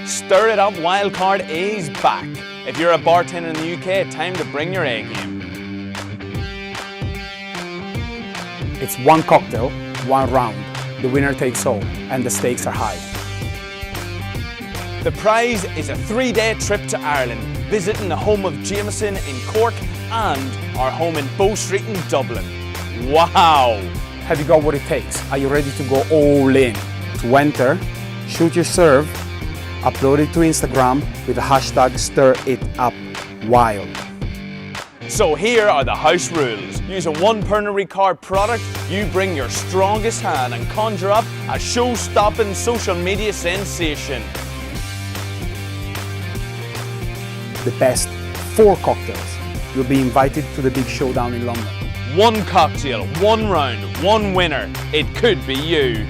Stir It Up Wildcard is back. If you're a bartender in the UK, time to bring your A game. It's one cocktail, one round. The winner takes all, and the stakes are high. The prize is a 3-day trip to Ireland, visiting the home of Jameson in Cork and our home in Bow Street in Dublin. Wow! Have you got what it takes? Are you ready to go all in? To enter, shoot your serve, upload it to Instagram with the hashtag StirItUpWild. So here are the house rules. Using one Pernod Ricard product, you bring your strongest hand and conjure up a show-stopping social media sensation. The best 4 cocktails. You'll be invited to the big showdown in London. One cocktail, one round, one winner. It could be you.